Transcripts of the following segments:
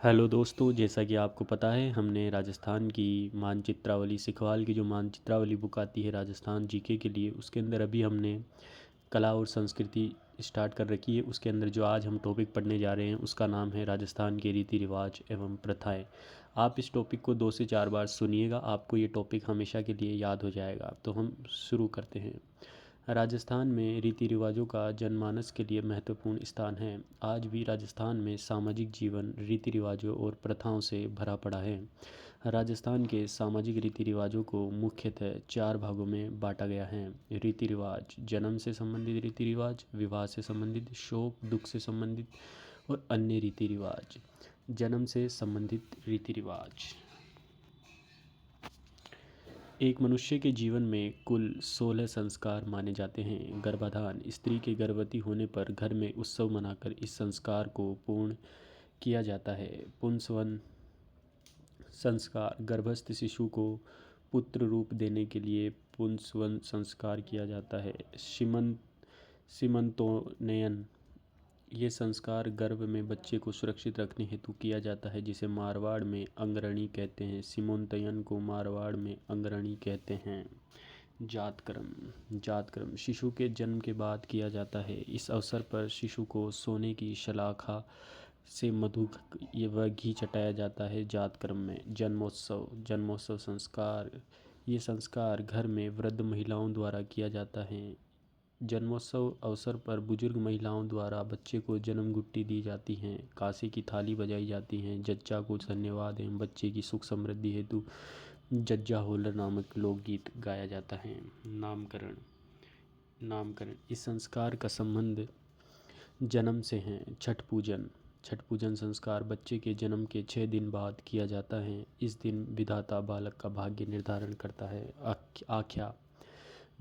Hello दोस्तों, जैसा कि आपको पता है हमने राजस्थान की मानचित्रावली सिखवाल की जो मानचित्रावली बुक आती है राजस्थान जीके के लिए, उसके अंदर अभी हमने कला और संस्कृति स्टार्ट कर रखी है। उसके अंदर जो आज हम टॉपिक पढ़ने जा रहे हैं उसका नाम है राजस्थान के रीति रिवाज एवं प्रथाएं। आप इस टॉपिक को 2 से 4 बार सुनिएगा, आपको ये टॉपिक हमेशा के लिए याद हो जाएगा। तो हम शुरू करते हैं। राजस्थान में रीति रिवाजों का जनमानस के लिए महत्वपूर्ण स्थान है। आज भी राजस्थान में सामाजिक जीवन रीति रिवाजों और प्रथाओं से भरा पड़ा है। राजस्थान के सामाजिक रीति रिवाजों को मुख्यतः 4 भागों में बांटा गया है। रीति रिवाज: जन्म से संबंधित रीति रिवाज, विवाह से संबंधित, शोक दुख से संबंधित और अन्य रीति रिवाज। जन्म से संबंधित रीति रिवाज। एक मनुष्य के जीवन में कुल 16 संस्कार माने जाते हैं। गर्भाधान: स्त्री के गर्भवती होने पर घर में उत्सव मनाकर इस संस्कार को पूर्ण किया जाता है। पुंसवन संस्कार: गर्भस्थ शिशु को पुत्र रूप देने के लिए पुंसवन संस्कार किया जाता है। सीमंतोन्नयन: ये संस्कार गर्भ में बच्चे को सुरक्षित रखने हेतु किया जाता है, जिसे मारवाड़ में अंगरणी कहते हैं। सीमंतोन्नयन को मारवाड़ में अंगरणी कहते हैं। जातकर्म शिशु के जन्म के बाद किया जाता है। इस अवसर पर शिशु को सोने की शलाखा से मधु व घी चटाया जाता है। जातकर्म में जन्मोत्सव संस्कार: ये संस्कार घर में वृद्ध महिलाओं द्वारा किया जाता है। जन्मोत्सव अवसर पर बुजुर्ग महिलाओं द्वारा बच्चे को जन्म गुट्टी दी जाती हैं, कांसे की थाली बजाई जाती हैं, जज्जा को धन्यवाद एवं बच्चे की सुख समृद्धि हेतु जज्जा होलर नामक लोकगीत गाया जाता है। नामकरण: इस संस्कार का संबंध जन्म से है। छठ पूजन संस्कार बच्चे के जन्म के 6 दिन बाद किया जाता है। इस दिन विधाता बालक का भाग्य निर्धारण करता है। आख्या: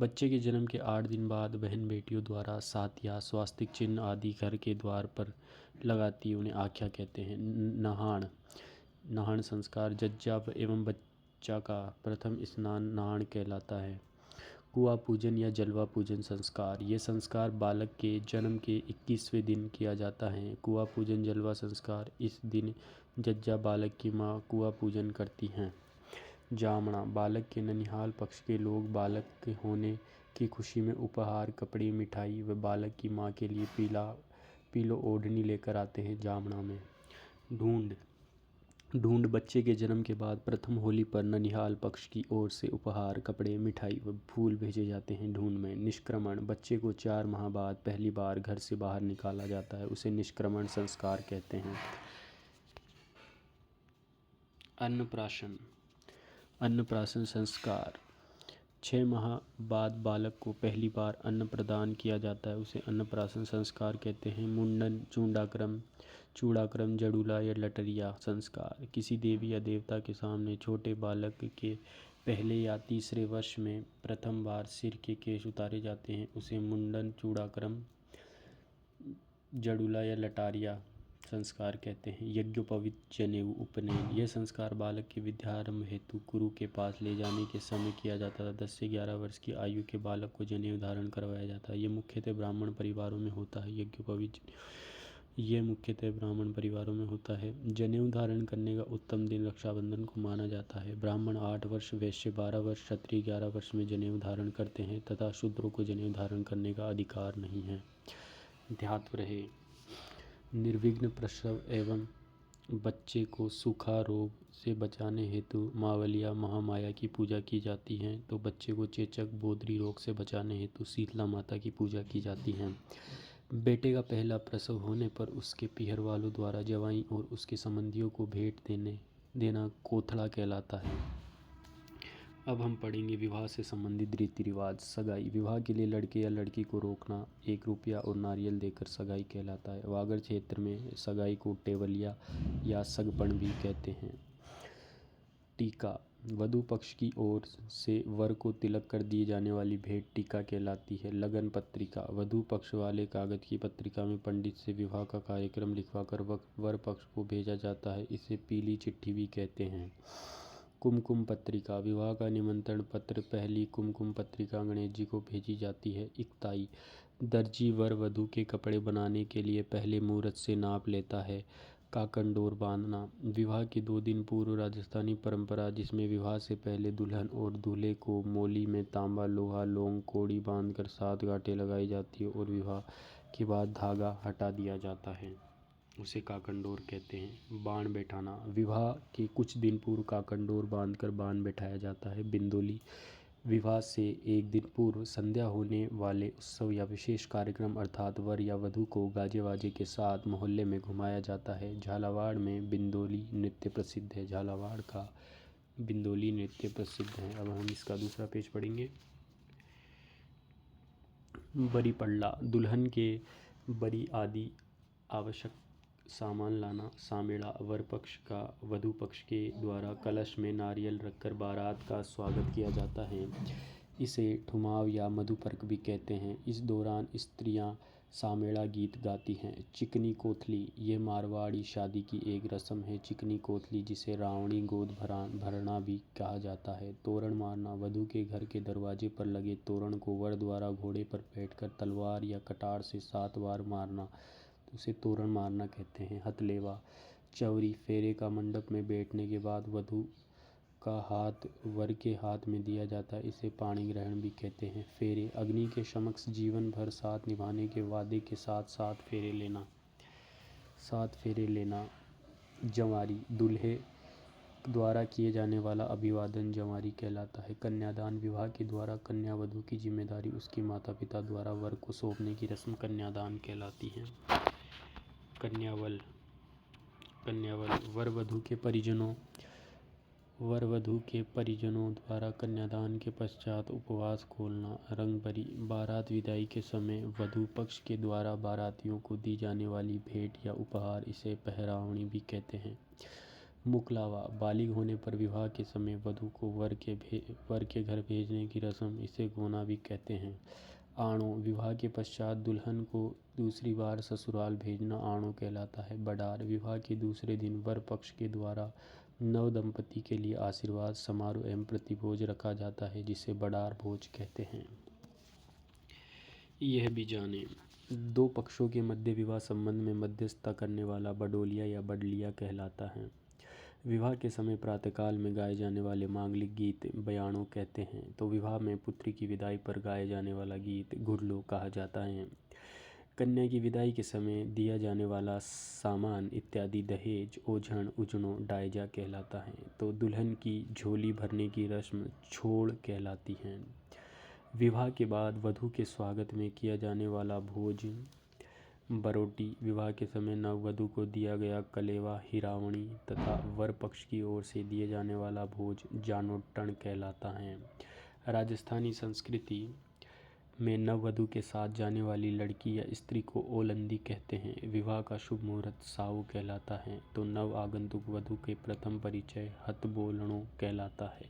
बच्चे के जन्म के 8 दिन बाद बहन बेटियों द्वारा साथिया स्वास्तिक चिन्ह आदि घर के द्वार पर लगाती उन्हें आख्या कहते हैं। नहाण संस्कार जज्जा एवं बच्चा का प्रथम स्नान नहाण कहलाता है। कुआं पूजन या जलवा पूजन संस्कार: ये संस्कार बालक के जन्म के 21वें दिन किया जाता है। कुआं पूजन जलवा संस्कार: इस दिन जज्जा बालक की माँ कुआं पूजन करती हैं। जामणा: बालक के ननिहाल पक्ष के लोग बालक के होने की खुशी में उपहार, कपड़े, मिठाई व बालक की माँ के लिए पीलो ओढ़नी लेकर आते हैं। जामणा में ढूंढ बच्चे के जन्म के बाद प्रथम होली पर ननिहाल पक्ष की ओर से उपहार, कपड़े, मिठाई व फूल भेजे जाते हैं। ढूंढ में निष्क्रमण: बच्चे को 4 माह बाद पहली बार घर से बाहर निकाला जाता है, उसे निष्क्रमण संस्कार कहते हैं। अन्नप्राशन संस्कार: 6 माह बाद बालक को पहली बार अन्न प्रदान किया जाता है, उसे अन्नप्राशन संस्कार कहते हैं। मुंडन चूड़ाक्रम जड़ूला या लटरिया संस्कार: किसी देवी या देवता के सामने छोटे बालक के पहले या तीसरे वर्ष में प्रथम बार सिर के केश उतारे जाते हैं, उसे मुंडन चूड़ाक्रम जड़ूला या लटारिया संस्कार कहते हैं। यज्ञोपवीत जनेऊ उपनयन: यह संस्कार बालक के विद्यारंभ हेतु गुरु के पास ले जाने के समय किया जाता था। 10 से 11 वर्ष की आयु के बालक को जनेऊ धारण करवाया जाता है। यह मुख्यतः ब्राह्मण परिवारों में होता है। जनेऊ धारण करने का उत्तम दिन रक्षाबंधन को माना जाता है। ब्राह्मण 8 वर्ष, वैश्य 12 वर्ष, क्षत्रिय 11 वर्ष में जनेऊ धारण करते हैं तथा शूद्रों को जनेऊ धारण करने का अधिकार नहीं है। ध्यात्व रहे: निर्विघ्न प्रसव एवं बच्चे को सूखा रोग से बचाने हेतु मावलिया महामाया की पूजा की जाती है, तो बच्चे को चेचक बोदरी रोग से बचाने हेतु शीतला माता की पूजा की जाती है। बेटे का पहला प्रसव होने पर उसके पीहर वालों द्वारा जवाई और उसके संबंधियों को भेंट देना कोथड़ा कहलाता है। अब हम पढ़ेंगे विवाह से संबंधित रीति रिवाज। सगाई: विवाह के लिए लड़के या लड़की को रोकना 1 रुपया और नारियल देकर सगाई कहलाता है। वागड़ क्षेत्र में सगाई को टेवलिया या सगपण भी कहते हैं। टीका: वधू पक्ष की ओर से वर को तिलक कर दिए जाने वाली भेंट टीका कहलाती है। लगन पत्रिका: वधू पक्ष वाले कागज की पत्रिका में पंडित से विवाह का कार्यक्रम लिखवाकर वर पक्ष को भेजा जाता है, इसे पीली चिट्ठी भी कहते हैं। कुमकुम पत्रिका: विवाह का निमंत्रण पत्र पहली कुमकुम पत्रिका गणेश जी को भेजी जाती है। इकताई: दर्जी वर वधू के कपड़े बनाने के लिए पहले मुहूर्त से नाप लेता है। काकंडोर बांधना। विवाह के 2 दिन पूर्व राजस्थानी परंपरा जिसमें विवाह से पहले दुल्हन और दूल्हे को मोली में तांबा, लोहा, लौंग, कोड़ी बांधकर 7 गांठें लगाई जाती है और विवाह के बाद धागा हटा दिया जाता है, उसे काकंडोर कहते हैं। बाण बैठाना। विवाह के कुछ दिन पूर्व काकंडोर बांधकर बाण बैठाया जाता है। बिंदोली। विवाह से 1 दिन पूर्व संध्या होने वाले उत्सव या विशेष कार्यक्रम अर्थात वर या वधू को गाजे बाजे के साथ मोहल्ले में घुमाया जाता है। झालावाड़ में बिंदोली नृत्य प्रसिद्ध है। झालावाड़ का बिंदोली नृत्य प्रसिद्ध है। अब हम इसका दूसरा पेज पढ़ेंगे। बरी पड़ला। दुल्हन के बरी आदि आवश्यक सामान लाना। सामेड़ा। वर पक्ष का वधू पक्ष के द्वारा कलश में नारियल रखकर बारात का स्वागत किया जाता है। इसे ठुमाव या मधुपर्क भी कहते हैं। इस दौरान स्त्रियां सामेड़ा गीत गाती हैं। चिकनी कोथली। ये मारवाड़ी शादी की एक रस्म है। चिकनी कोथली जिसे रावणी गोद भरना भी कहा जाता है। तोरण मारना। वधू के घर के दरवाजे पर लगे तोरण को वर द्वारा घोड़े पर बैठकर तलवार या कटार से 7 बार मारना, उसे तोरण मारना कहते हैं। हथलेवा। चवरी। फेरे का मंडप में बैठने के बाद वधू का हाथ वर के हाथ में दिया जाता है, इसे पाणी ग्रहण भी कहते हैं। फेरे। अग्नि के समक्ष जीवन भर साथ निभाने के वादे के साथ 7 फेरे लेना। 7 फेरे लेना। जंवारी। दूल्हे द्वारा किए जाने वाला अभिवादन जंवारी कहलाता है। कन्यादान। विवाह के द्वारा कन्या वधू की जिम्मेदारी उसके माता पिता द्वारा वर को सौंपने की रस्म कन्यादान कहलाती है। कन्यावल। कन्यावल। वर वधू के परिजनों द्वारा कन्यादान के पश्चात उपवास खोलना। रंगभरी। बारात विदाई के समय वधू पक्ष के द्वारा बारातियों को दी जाने वाली भेंट या उपहार, इसे पहरावनी भी कहते हैं। मुकलावा। बालिग होने पर विवाह के समय वधू को वर के घर भेजने की रस्म, इसे गोना भी कहते हैं। आणो। विवाह के पश्चात दुल्हन को दूसरी बार ससुराल भेजना आणो कहलाता है। बडार। विवाह के दूसरे दिन वर पक्ष के द्वारा नव दंपति के लिए आशीर्वाद समारोह एवं प्रतिभोज रखा जाता है, जिसे बडार भोज कहते हैं। यह भी जाने। 2 पक्षों के मध्य विवाह संबंध में मध्यस्थता करने वाला बडोलिया या बडलिया कहलाता है। विवाह के समय प्रातःकाल में गाए जाने वाले मांगलिक गीत बयाणों कहते हैं, तो विवाह में पुत्री की विदाई पर गाए जाने वाला गीत घुरलो कहा जाता है। कन्या की विदाई के समय दिया जाने वाला सामान इत्यादि दहेज, ओझण, उजड़ों, डायजा कहलाता है, तो दुल्हन की झोली भरने की रस्म छोड़ कहलाती है। विवाह के बाद वधू के स्वागत में किया जाने वाला भोज बरोटी। विवाह के समय नववधू को दिया गया कलेवा हिरावणी तथा वर पक्ष की ओर से दिए जाने वाला भोज जानोट्टण कहलाता है। राजस्थानी संस्कृति में नववधू के साथ जाने वाली लड़की या स्त्री को ओलंदी कहते हैं। विवाह का शुभ मुहूर्त साऊ कहलाता है, तो नव आगंतुक वधू के प्रथम परिचय हथबोलणों कहलाता है।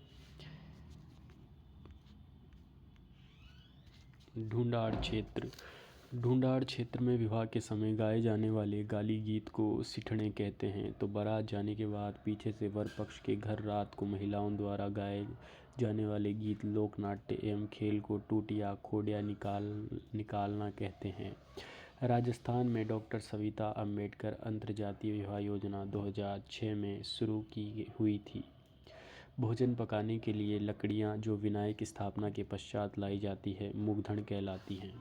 ढूंढाड़ क्षेत्र। ढूंढाड़ क्षेत्र में विवाह के समय गाए जाने वाले गाली गीत को सिठणे कहते हैं, तो बारात जाने के बाद पीछे से वर पक्ष के घर रात को महिलाओं द्वारा गाए जाने वाले गीत लोक नाट्य एवं खेल को टूटिया खोड़िया निकालना कहते हैं। राजस्थान में डॉक्टर सविता अम्बेडकर अंतर्जातीय विवाह योजना 2006 में शुरू की हुई थी। भोजन पकाने के लिए लकड़ियाँ जो विनायक स्थापना के पश्चात लाई जाती है, मुग्धण कहलाती हैं।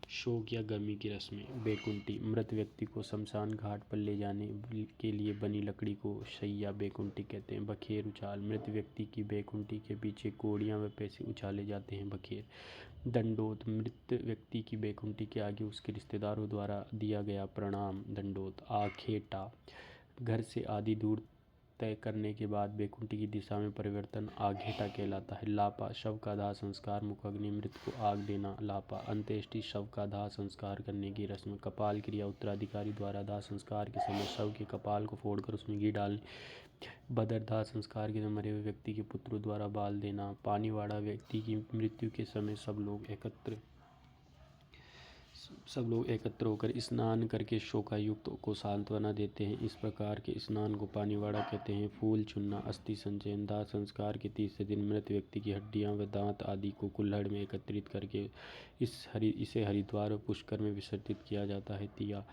शोक या गर्मी की रस्में। बैकुंठी। मृत व्यक्ति को शमशान घाट पर ले जाने के लिए बनी लकड़ी को शैया बैकुंठी कहते हैं। बखेर उछाल। मृत व्यक्ति की बैकुंठी के पीछे कोड़ियाँ व पैसे उछाले जाते हैं, बखेर। दंडोत। मृत व्यक्ति की बैकुंठी के आगे उसके रिश्तेदारों द्वारा दिया गया प्रणाम, दंडोत। आखेटा। घर से आधी दूर तय करने के बाद बैकुंठी की दिशा में परिवर्तन आघेटा कहलाता है। लापा। शव का दाह संस्कार, मुखाग्नि, मृत को आग देना, लापा। अंत्येष्टि। शव का दाह संस्कार करने की रस्म। कपाल क्रिया। उत्तराधिकारी द्वारा दाह संस्कार के समय शव के कपाल को फोड़कर उसमें घी डालने। बदर। दाह संस्कार के समय मरे हुए व्यक्ति के पुत्रों द्वारा बाल देना। पानीवाड़ा। व्यक्ति की मृत्यु के समय सब लोग एकत्र होकर स्नान करके शोकायुक्त को सांत्वना देते हैं। इस प्रकार के स्नान को पानीवाड़ा कहते हैं। फूल चुनना। अस्थि संचयन। दाह संस्कार के तीसरे दिन मृत व्यक्ति की हड्डियां व दांत आदि को कुल्हड़ में एकत्रित करके इसे हरिद्वार व पुष्कर में विसर्जित किया जाता है। तिया।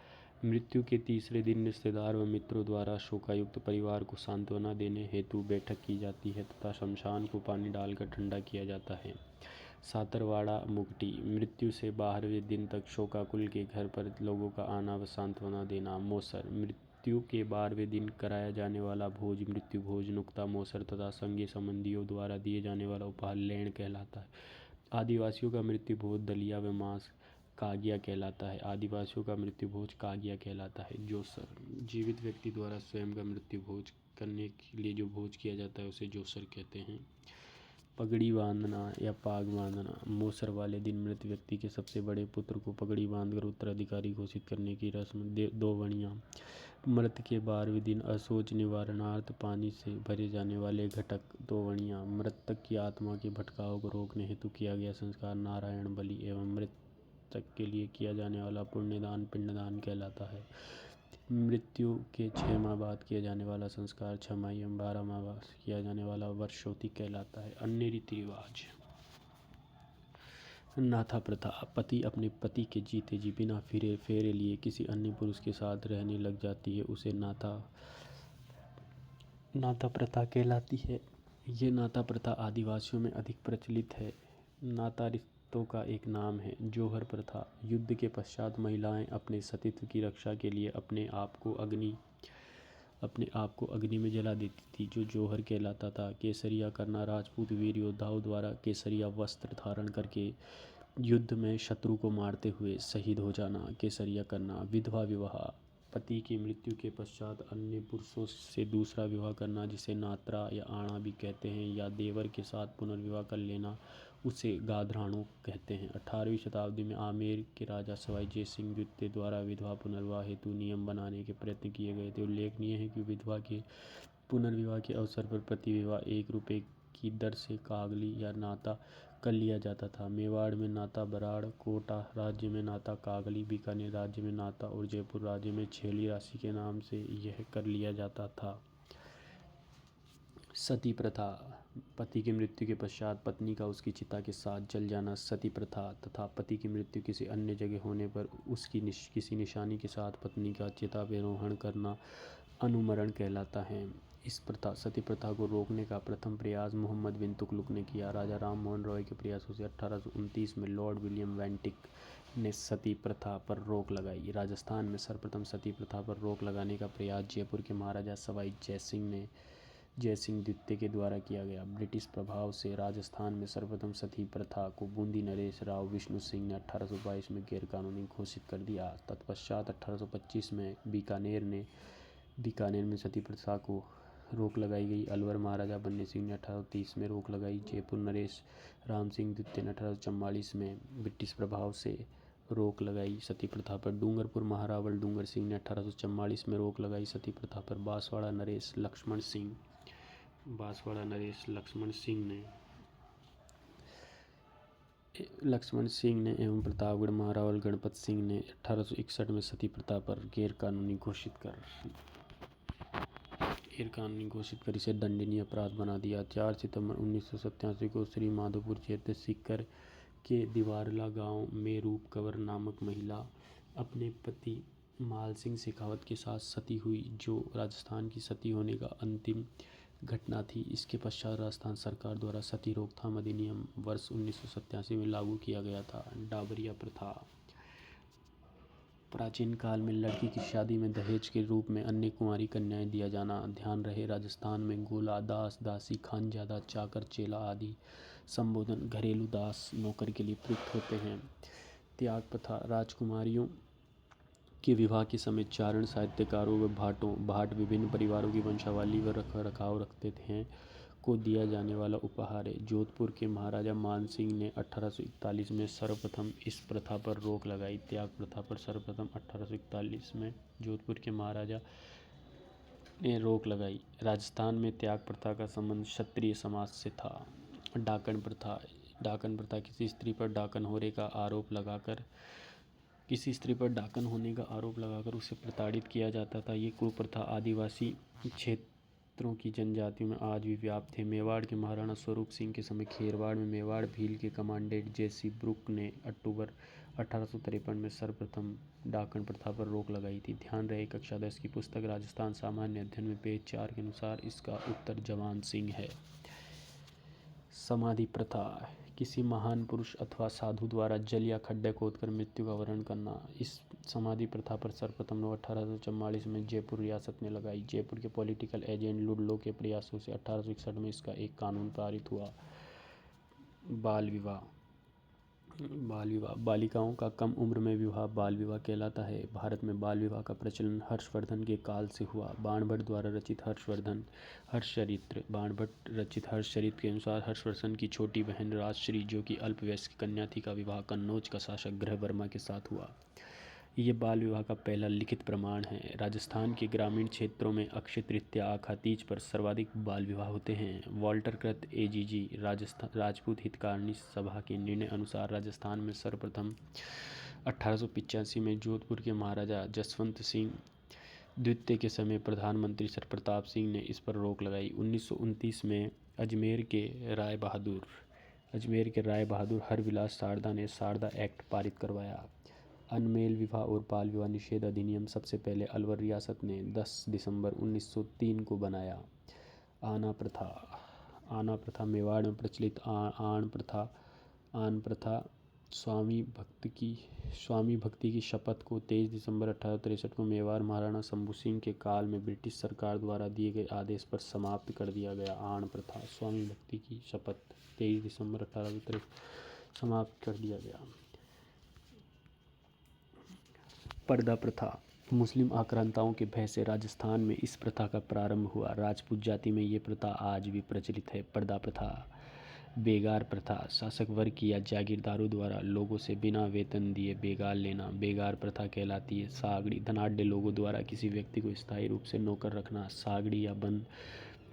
मृत्यु के तीसरे दिन रिश्तेदार व मित्रों द्वारा शोकायुक्त परिवार को सांत्वना देने हेतु बैठक की जाती है तथा शमशान को पानी डालकर ठंडा किया जाता है। सातरवाड़ा मुगटी। मृत्यु से 12वें दिन तक शोकाकुल के घर पर लोगों का आना व सांत्वना देना। मोसर। मृत्यु के 12वें दिन कराया जाने वाला भोज मृत्यु भोज, नुक्ता मोसर तथा संगी संबंधियों द्वारा दिए जाने वाला उपहार लेण कहलाता है। आदिवासियों का मृत्यु भोज दलिया व मांस कागिया कहलाता है। आदिवासियों का मृत्यु भोज कागिया कहलाता है। जोसर। जीवित व्यक्ति द्वारा स्वयं का मृत्यु भोज करने के लिए जो भोज किया जाता है उसे जोसर कहते हैं। पगड़ी बांधना या पाग बांधना। मोसर वाले दिन मृत व्यक्ति के सबसे बड़े पुत्र को पगड़ी बांधकर उत्तराधिकारी घोषित करने की रस्म। दोवणियाँ। मृत के 12वें दिन अशौच निवारणार्थ पानी से भरे जाने वाले घटक। दोवणियाँ। मृतक की आत्मा के भटकाव को रोकने हेतु किया गया संस्कार नारायण बलि एवं मृतक के लिए किया जाने वाला पुण्यदान पिंडदान कहलाता है। मृत्यु के 6 माह बाद किया जाने वाला संस्कार 6 माह एवं 12 माह बाद किया जाने वाला वर्षोती कहलाता है। अन्य रीति रिवाज। नाथा प्रथा। पति अपने पति के जीते जी बिना फेरे लिए किसी अन्य पुरुष के साथ रहने लग जाती है उसे नाथा प्रथा कहलाती है। ये नाथा प्रथा आदिवासियों में अधिक प्रचलित है। नाता रिश्तों का एक नाम है। जोहर प्रथा। युद्ध के पश्चात महिलाएं अपने सतीत्व की रक्षा के लिए अपने आप को अग्नि में जला देती थी जो जोहर कहलाता था। केसरिया करना। राजपूत वीर योद्धाओं द्वारा केसरिया वस्त्र धारण करके युद्ध में शत्रु को मारते हुए शहीद हो जाना केसरिया करना। विधवा विवाह। पति की मृत्यु के पश्चात अन्य पुरुषों से दूसरा विवाह करना जिसे नात्रा या आना भी कहते हैं या देवर के साथ पुनर्विवाह कर लेना उसे गाधराणु कहते हैं। 18वीं शताब्दी में आमेर के राजा सवाई जय सिंह द्वितीय द्वारा विधवा पुनर्विवाह हेतु नियम बनाने के प्रयत्न किए गए थे। उल्लेखनीय है कि विधवा के पुनर्विवाह के अवसर पर प्रति विवाह 1 रुपये की दर से कागली या नाता कर लिया जाता था। मेवाड़ में नाता बराड़, कोटा राज्य में नाता कागली, बीकानेर राज्य में नाता और जयपुर राज्य में छेली राशि के नाम से यह कर लिया जाता था। सती प्रथा। पति की मृत्यु के पश्चात पत्नी का उसकी चिता के साथ जल जाना सती प्रथा तथा पति की मृत्यु किसी अन्य जगह होने पर उसकी किसी निशानी के साथ पत्नी का चिता विरोहण करना अनुमरण कहलाता है। इस प्रथा सती प्रथा को रोकने का प्रथम प्रयास मोहम्मद बिन तुगलक ने किया। राजा राम मोहन रॉय के प्रयासों से 1829 में लॉर्ड विलियम वेंटिक ने सती प्रथा पर रोक लगाई। राजस्थान में सर्वप्रथम सती प्रथा पर रोक लगाने का प्रयास जयपुर के महाराजा सवाई जय सिंह द्वितीय के द्वारा किया गया। ब्रिटिश प्रभाव से राजस्थान में सर्वप्रथम सती प्रथा को बूंदी नरेश राव विष्णु सिंह ने 1822 में गैरकानूनी घोषित कर दिया। तत्पश्चात 1825 में बीकानेर में सती प्रथा को रोक लगाई गई। अलवर महाराजा बन्नी सिंह ने 1830 में रोक लगाई। जयपुर नरेश राम सिंह द्वितीय ने 1844 में ब्रिटिश प्रभाव से रोक लगाई सती प्रथा पर। डूंगरपुर महारावल डूंगर सिंह ने 1844 में रोक लगाई सती प्रथा पर। बांसवाड़ा नरेश लक्ष्मण सिंह ने एवं प्रतापगढ़ महारावल गणपत सिंह ने 1861 में सती प्रथा पर गैरकानूनी घोषित कर इसे दंडनीय अपराध बना दिया। 4 सितंबर 1987 को श्री माधोपुर क्षेत्र सीकर के दिवारला गांव में रूप कंवर नामक महिला अपने पति माल सिंह शेखावत के साथ सती हुई जो राजस्थान की सती होने का अंतिम घटना थी। इसके पश्चात राजस्थान सरकार द्वारा सती रोकथाम अधिनियम वर्ष 1987 में लागू किया गया था। डाबरिया प्रथा। प्राचीन काल में लड़की की शादी में दहेज के रूप में अन्य कुंवारी कन्याएं दिया जाना। ध्यान रहे राजस्थान में गोला, दास, दासी, खानजादा, चाकर, चेला आदि संबोधन घरेलू दास नौकर के लिए प्रयुक्त होते हैं। त्याग प्रथा। राजकुमारियों के विवाह के समय चारण साहित्यकारों व भाट विभिन्न परिवारों की वंशावली व रखरखाव रखते हैं को दिया जाने वाला उपहार है। जोधपुर के महाराजा मान सिंह ने 1841 में सर्वप्रथम इस प्रथा पर रोक लगाई। त्याग प्रथा पर सर्वप्रथम 1841 में जोधपुर के महाराजा ने रोक लगाई। राजस्थान में त्याग प्रथा का संबंध क्षत्रिय समाज से था। डाकन प्रथा। किसी स्त्री पर डाकन होने का आरोप लगाकर उसे प्रताड़ित किया जाता था। ये कुप्रथा आदिवासी क्षेत्रों की जनजातियों में आज भी व्याप्त है। मेवाड़ के महाराणा स्वरूप सिंह के समय खेरवाड़ में मेवाड़ भील के कमांडेंट जेसी ब्रुक ने अक्टूबर 1853 में सर्वप्रथम डाकण प्रथा पर रोक लगाई थी। ध्यान रहे कक्षा 10 की पुस्तक राजस्थान सामान्य अध्ययन में पेज 4 के अनुसार इसका उत्तर जवान सिंह है। समाधि प्रथा, किसी महान पुरुष अथवा साधु द्वारा जल या खड्डे खोदकर मृत्यु का वर्ण करना। इस समाधि प्रथा पर सर्वप्रथम रोक 1844 में जयपुर रियासत ने लगाई। जयपुर के पॉलिटिकल एजेंट लुडलो के प्रयासों से 1861 में इसका एक कानून पारित हुआ। बाल विवाह, बालिकाओं का कम उम्र में विवाह बाल विवाह कहलाता है। भारत में बाल विवाह का प्रचलन हर्षवर्धन के काल से हुआ। बाणभट्ट द्वारा रचित बाणभट्ट रचित हर्षचरित्र के अनुसार हर्षवर्धन की छोटी बहन राजश्री, जो कि अल्पवयस्क कन्या थी, का विवाह कन्नौज का शासक ग्रहवर्मा के साथ हुआ। ये बाल विवाह का पहला लिखित प्रमाण है। राजस्थान के ग्रामीण क्षेत्रों में अक्षय तृतीया, आखा तीज पर सर्वाधिक बाल विवाह होते हैं। वॉल्टर कृत एजीजी राजपूत हितकारिणी सभा के निर्णय अनुसार राजस्थान में सर्वप्रथम 1885 में जोधपुर के महाराजा जसवंत सिंह द्वितीय के समय प्रधानमंत्री सर प्रताप सिंह ने इस पर रोक लगाई। 1929 में अजमेर के राय बहादुर हरविलास शारदा ने शारदा एक्ट पारित करवाया। अनमेल विवाह और बाल विवाह निषेध अधिनियम सबसे पहले अलवर रियासत ने 10 दिसंबर 1903 को बनाया। आना प्रथा मेवाड़ में प्रचलित आन प्रथा स्वामी भक्ति की शपथ को 23 दिसंबर 1863 को मेवाड़ महाराणा शंभू सिंह के काल में ब्रिटिश सरकार द्वारा दिए गए आदेश पर समाप्त कर दिया गया। आन प्रथा स्वामी भक्ति की शपथ 23 दिसंबर 1863 समाप्त कर दिया गया। पर्दा प्रथा, मुस्लिम आक्रांताओं के भय से राजस्थान में इस प्रथा का प्रारंभ हुआ। राजपूत जाति में ये प्रथा आज भी प्रचलित है। पर्दा प्रथा। बेगार प्रथा, शासक वर्ग या जागीरदारों द्वारा लोगों से बिना वेतन दिए बेगार लेना बेगार प्रथा कहलाती है। सागड़ी, धनाढ्य लोगों द्वारा किसी व्यक्ति को स्थायी रूप से नौकर रखना। सागड़ी या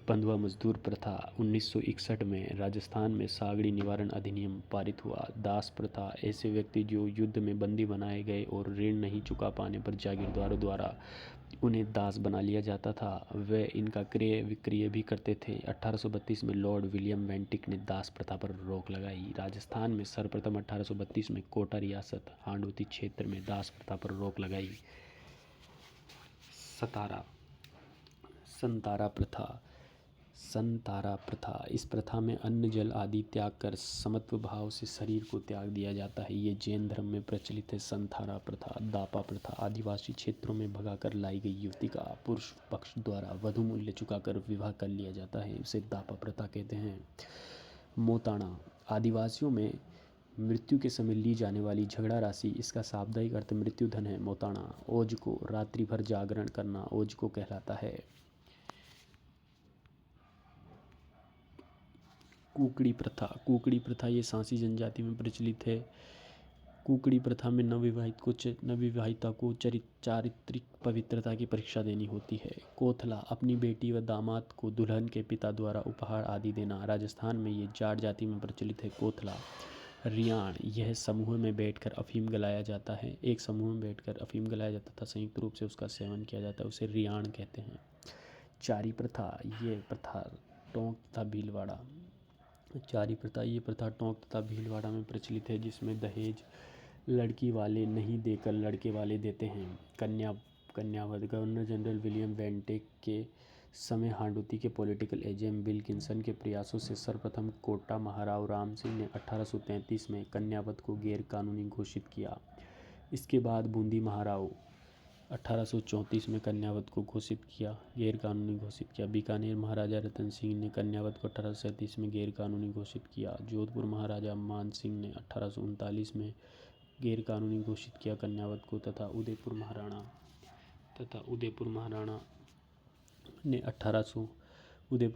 बंधुआ मजदूर प्रथा। 1961 में राजस्थान में सागड़ी निवारण अधिनियम पारित हुआ। दास प्रथा, ऐसे व्यक्ति जो युद्ध में बंदी बनाए गए और ऋण नहीं चुका पाने पर जागीरदारों द्वारा उन्हें दास बना लिया जाता था, वे इनका क्रय विक्रय भी करते थे। 1832 में लॉर्ड विलियम बेंटिक ने दास प्रथा पर रोक लगाई। राजस्थान में सर्वप्रथम 1832 में कोटा रियासत हांडोती क्षेत्र में दास प्रथा पर रोक लगाई। संतारा प्रथा, इस प्रथा में अन्न जल आदि त्याग कर समत्व भाव से शरीर को त्याग दिया जाता है। ये जैन धर्म में प्रचलित है। संतारा प्रथा। दापा प्रथा, आदिवासी क्षेत्रों में भगाकर लाई गई युवती का पुरुष पक्ष द्वारा वधु मूल्य चुकाकर विवाह कर लिया जाता है, उसे दापा प्रथा कहते हैं। मोताणा, आदिवासियों में मृत्यु के समय ली जाने वाली झगड़ा राशि, इसका शाब्दिक अर्थ मृत्यु धन है। मोताणा। ओज को, रात्रि भर जागरण करना ओज को कहलाता है। कुकड़ी प्रथा ये सांसी जनजाति में प्रचलित है। कुकड़ी प्रथा में नवविवाहिता को चारित्रिक पवित्रता की परीक्षा देनी होती है। कोथला, अपनी बेटी व दामाद को दुल्हन के पिता द्वारा उपहार आदि देना। राजस्थान में ये जाट जाति में प्रचलित है। कोथला। रियाण, यह समूह में बैठकर अफीम गलाया जाता है। एक समूह में बैठकर अफीम गलाया जाता था, संयुक्त रूप से उसका सेवन किया जाता है, उसे रियाण कहते हैं। चारी प्रथा, ये प्रथा टोंक तथा भीलवाड़ा टोंक तथा भीलवाड़ा में प्रचलित है, जिसमें दहेज लड़की वाले नहीं देकर लड़के वाले देते हैं। कन्यावध, गवर्नर जनरल विलियम बेंटिक के समय हांडोती के पॉलिटिकल एजेंट विल्किंसन के प्रयासों से सर्वप्रथम कोटा महाराव राम सिंह ने 1833 में कन्यावध को गैर कानूनी घोषित किया। इसके बाद बूंदी महाराव 1834 में कन्यावध को गैर कानूनी घोषित किया। बीकानेर महाराजा रतन सिंह ने कन्यावध को 1837 में गैर कानूनी घोषित किया। जोधपुर महाराजा मान सिंह ने 1839 में गैर कानूनी घोषित किया कन्यावध को, तथा उदयपुर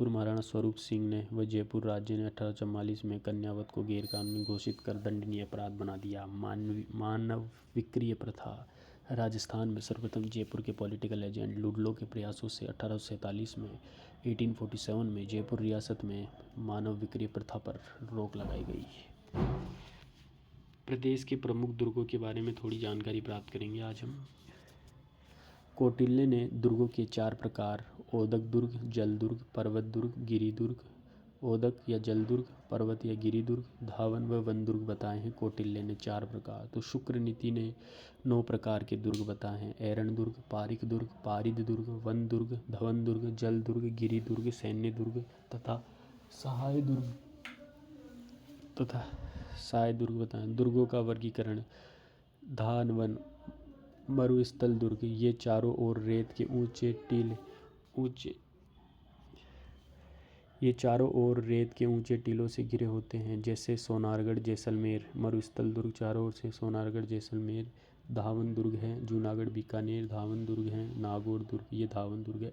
महाराणा स्वरूप सिंह ने व जयपुर राज्य ने 1844 में कन्यावध को गैर कानूनी घोषित कर दंडनीय अपराध बना दिया। मानव विक्रय प्रथा, राजस्थान में सर्वप्रथम जयपुर के पॉलिटिकल एजेंट लुडलो के प्रयासों से 1847 में जयपुर रियासत में मानव विक्रय प्रथा पर रोक लगाई गई। प्रदेश के प्रमुख दुर्गों के बारे में थोड़ी जानकारी प्राप्त करेंगे आज हम। कौटिल्य ने दुर्गों के 4 प्रकार ओदक दुर्ग, जल दुर्ग, पर्वत दुर्ग, गिरि दुर्ग ओदक या जलदुर्ग, पर्वत या गिरिदुर्ग, धावन व वन दुर्ग बताए हैं कौटिल्य ने 4 प्रकार। तो शुक्र नीति ने 9 प्रकार के दुर्ग बताए हैं। एरण दुर्ग, पारिक दुर्ग, पारिद दुर्ग, वन दुर्ग, धवन दुर्ग, जल दुर्ग, गिरि दुर्ग, सैन्य दुर्ग तथा सहाय दुर्ग बताएं। दुर्गों का वर्गीकरण। धान, वन, मरुस्थल दुर्ग, ये चारों ओर रेत के ऊंचे टीलों से घिरे होते हैं, जैसे सोनारगढ़, जैसलमेर। मरुस्थल दुर्ग चारों ओर से सोनारगढ़, जैसलमेर। धावन दुर्ग है जूनागढ़, बीकानेर, धावन दुर्ग है। नागौर दुर्ग, ये धावन दुर्ग है।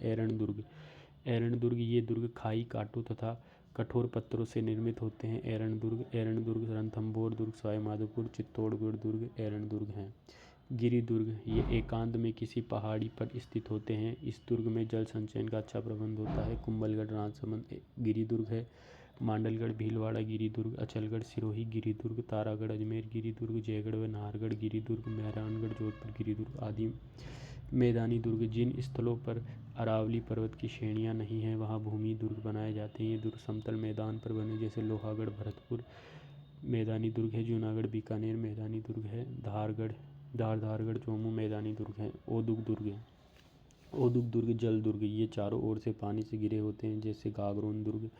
एरण दुर्ग, ये दुर्ग खाई, कांटों तथा कठोर पत्थरों से निर्मित होते हैं। एरण दुर्ग रणथंभौर दुर्ग, सवाईमाधोपुर, चित्तौड़गढ़ दुर्ग एरण दुर्ग हैं। गिरि दुर्ग, ये एकांत में किसी पहाड़ी पर स्थित होते हैं। इस दुर्ग में जल संचयन का अच्छा प्रबंध होता है। कुंभलगढ़ राजसमंद गिरि दुर्ग है। मांडलगढ़ भीलवाड़ा गिरि दुर्ग, अचलगढ़ सिरोही गिरि दुर्ग, तारागढ़ अजमेर गिरि दुर्ग, जयगढ़ व नाहरगढ़ गिरि दुर्ग, मेहरानगढ़ जोधपुर गिरि दुर्ग आदि मैदानी दुर्ग। जिन स्थलों पर अरावली पर्वत की श्रेणियां नहीं हैं, वहां भूमि दुर्ग बनाए जाते हैं। ये दुर्ग समतल मैदान पर बने, जैसे लोहागढ़ भरतपुर मैदानी दुर्ग है। जूनागढ़ बीकानेर मैदानी दुर्ग है। धारगढ़ चोमू मैदानी दुर्ग है। ओदुक दुर्ग जल दुर्ग, ये चारों ओर से पानी से घिरे होते हैं, जैसे गागरोन दुर्ग।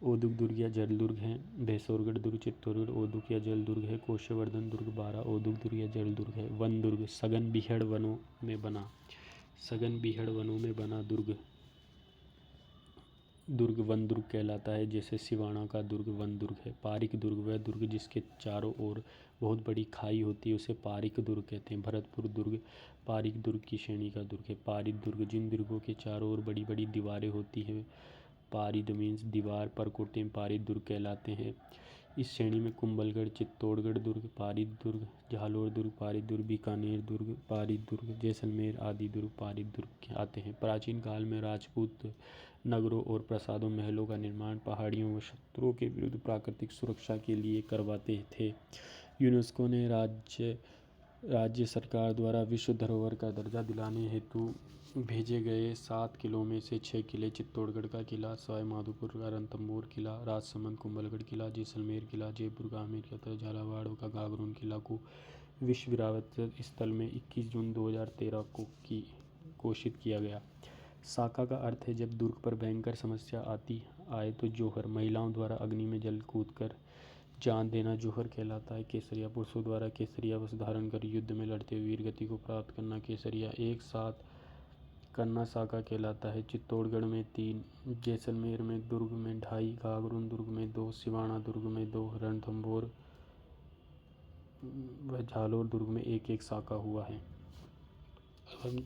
ओदुक दुर्ग या जल दुर्ग है। भैंसोरगढ़ दुर्ग चित्तौड़गढ़ ओदुक या जल दुर्ग है। कोशवर्धन दुर्ग बारा ओदुक दुर्ग या जल दुर्ग है। वन दुर्ग, सघन बीहड़ वनों में बना दुर्ग वन दुर्ग कहलाता है, जैसे सिवाना का दुर्ग वन दुर्ग है। पारिक दुर्ग, वह दुर्ग जिसके चारों ओर बहुत बड़ी खाई होती है, उसे पारिक दुर्ग कहते हैं। भरतपुर दुर्ग पारिक दुर्ग की श्रेणी का दुर्ग है। पारिद दुर्ग, जिन दुर्गों के चारों ओर बड़ी बड़ी दीवारें होती हैं, पारिद मीन्स दीवार, परकोटे पारिद दुर्ग कहलाते हैं। इस श्रेणी में कुंभलगढ़, चित्तौड़गढ़ दुर्ग पारिद दुर्ग, जालोर दुर्ग पारिद दुर्ग, बीकानेर दुर्ग पारिद दुर्ग, जैसलमेर आदि दुर्ग पारिद दुर्ग आते हैं। प्राचीन काल में राजपूत नगरों और प्रासादों महलों का निर्माण पहाड़ियों व शत्रुओं के विरुद्ध प्राकृतिक सुरक्षा के लिए करवाते थे। यूनेस्को ने राज्य सरकार द्वारा विश्व धरोहर का दर्जा दिलाने हेतु भेजे गए 7 किलों में से 6 किले चित्तौड़गढ़ का किला, सवाईमाधोपुर का रणथंभौर किला, राजसमंद कुंभलगढ़ किला, जैसलमेर किला, जयपुर का आमेर किला तथा झालावाड़ का गागरोन किला को विश्व विरासत स्थल में 21 जून 2013 को घोषित किया गया। साका का अर्थ है जब दुर्ग पर भयंकर समस्या आए तो जोहर, महिलाओं द्वारा अग्नि में जल कूदकर जान देना जोहर कहलाता है। केसरिया, पुरुषों द्वारा केसरिया वस्त्र धारण कर युद्ध में लड़ते हुए वीर गति को प्राप्त करना केसरिया एक साथ करना साका कहलाता है। चित्तौड़गढ़ में 3, जैसलमेर में दुर्ग में 2.5, गागरोन दुर्ग में 2, सिवाना दुर्ग में 2, रणथंभौर व झालोर दुर्ग में 1-1 साका हुआ है। हम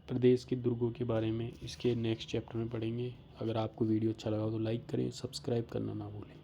प्रदेश के दुर्गों के बारे में इसके नेक्स्ट चैप्टर में पढ़ेंगे। अगर आपको वीडियो अच्छा लगा तो लाइक करें, सब्सक्राइब करना ना भूलें।